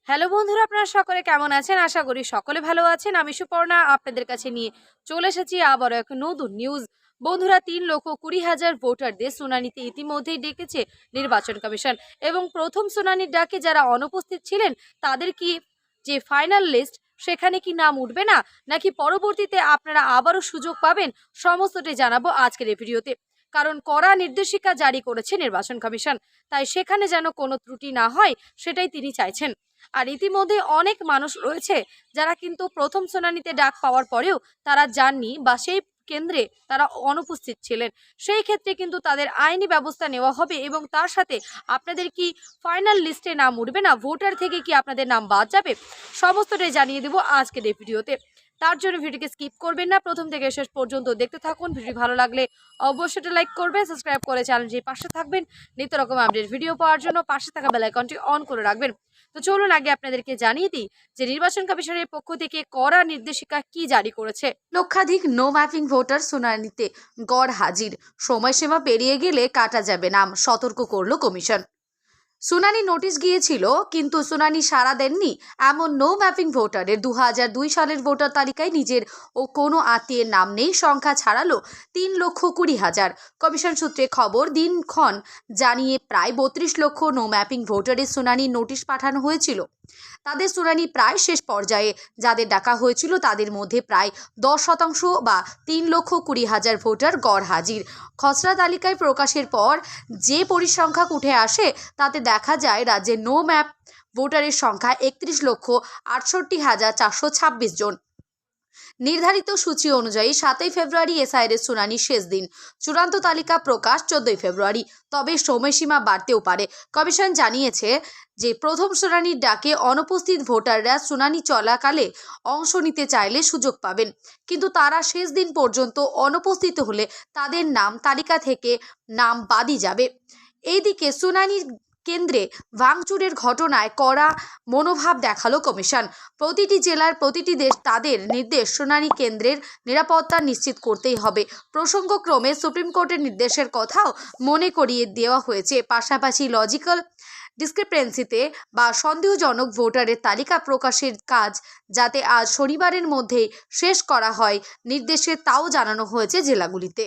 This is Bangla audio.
হ্যালো বন্ধুরা, আপনারা সকলে কেমন আছেন? আশা করি সকলে ভালো আছেন। আমি সুপর্ণা আপনাদের কাছে নিয়ে চলে এসেছি আবারও এক নতুন নিউজ। বন্ধুরা, 3,20,000 ভোটারদের শুনানিতে ইতিমধ্যেই ডেকেছে নির্বাচন কমিশন এবং প্রথম শুনানির ডাকে যারা অনুপস্থিত ছিলেন তাদের কি যে ফাইনাল লিস্ট সেখানে কি নাম উঠবে না, নাকি পরবর্তীতে আপনারা আবারও সুযোগ পাবেন, সমস্তটাই জানাবো আজকের এই ভিডিওতে। কারণ কড়া নির্দেশিকা জারি করেছে নির্বাচন কমিশন, তাই সেখানে যেন কোনো ত্রুটি না হয় সেটাই তিনি চাইছেন। আর ইতিমধ্যে অনেক মানুষ রয়েছে যারা কিন্তু প্রথম শুনানিতে ডাক পাওয়ার পরেও তারা যাননি বা সেই কেন্দ্রে তারা অনুপস্থিত ছিলেন। সেই ক্ষেত্রে কিন্তু তাদের আইনি ব্যবস্থা নেওয়া হবে এবং তার সাথে আপনাদের কি ফাইনাল লিস্টে নাম উঠবে না, ভোটার থেকে কি আপনাদের নাম বাদ যাবে, সমস্তটাই জানিয়ে দেবো আজকের এই ভিডিওতে। তার জন্য ভিডিওকে স্কিপ করবেন না, প্রথম থেকে শেষ পর্যন্ত দেখতে থাকুন। ভিডিও ভালো লাগলে অবশ্যই লাইক করবেন, সাবস্ক্রাইব করে চ্যানেলটির পাশে থাকবেন। নিত্য রকম আপডেট ভিডিও পাওয়ার জন্য পাশে থাকা বেল আইকনটি অন করে রাখবেন। তো চলুন আগে আপনাদেরকে জানিয়ে দিই যে নির্বাচন কমিশনের পক্ষ থেকে কড়া নির্দেশিকা কি জারি করেছে। লক্ষাধিক নো ম্যাপিং ভোটার শুনানিতে গড় হাজির, সময়সীমা পেরিয়ে গেলে কাটা যাবে নাম, সতর্ক করল কমিশন। শুনানি নোটিশ গিয়েছিল কিন্তু শুনানি সাড়া দেননি এমন নো ম্যাপিং ভোটারের 2002 সালের ভোটার তালিকায় নিজের ও কোনো আত্মীয়ের নাম নেই সংখ্যা ছাড়ালো 3,20,000। কমিশন সূত্রে খবর, দিনক্ষণ জানিয়ে প্রায় 32 লক্ষ নো ম্যাপিং ভোটারের শুনানির নোটিশ পাঠানো হয়েছিল। তাদের শুনানি প্রায় শেষ পর্যায়ে। যাদের ডাকা হয়েছিল তাদের মধ্যে প্রায় 10% বা 3,20,000 ভোটার গড় হাজির। খসড়া তালিকায় প্রকাশের পর যে পরিসংখ্যান উঠে আসে তাতে দেখা যায় রাজ্যে নো ম্যাপ ভোটারের সংখ্যা 31,68,426 জন। নির্ধারিত সূচি অনুযায়ী 7 ফেব্রুয়ারি এসআইআর শুনানির শেষ দিন। চূড়ান্ত তালিকা প্রকাশ 14 ফেব্রুয়ারি, তবে সময়সীমা বাড়তেও পারে। কমিশন জানিয়েছে যে প্রথম শুনানির ডাকে অনুপস্থিত ভোটাররা শুনানি চলাকালে অংশ নিতে চাইলে সুযোগ পাবেন, কিন্তু তারা শেষ দিন পর্যন্ত অনুপস্থিত হলে তাদের নাম তালিকা থেকে নাম বাদই যাবে। এইদিকে শুনানির কেন্দ্রে ভাঙচুরের ঘটনায় কড়া মনোভাব দেখালো কমিশন। প্রতিটি জেলার প্রতিটি তাদের নির্দেশ শুনানি কেন্দ্রের নিরাপত্তা নিশ্চিত করতেই হবে। প্রসঙ্গক্রমে সুপ্রিম কোর্টের নির্দেশের কথাও মনে করিয়ে দেওয়া হয়েছে। পাশাপাশি লজিক্যাল ডিসক্রিপেন্সিতে বা সন্দেহজনক ভোটারের তালিকা প্রকাশের কাজ যাতে আজ শনিবারের মধ্যেই শেষ করা হয় নির্দেশে, তাও জানানো হয়েছে জেলাগুলিতে।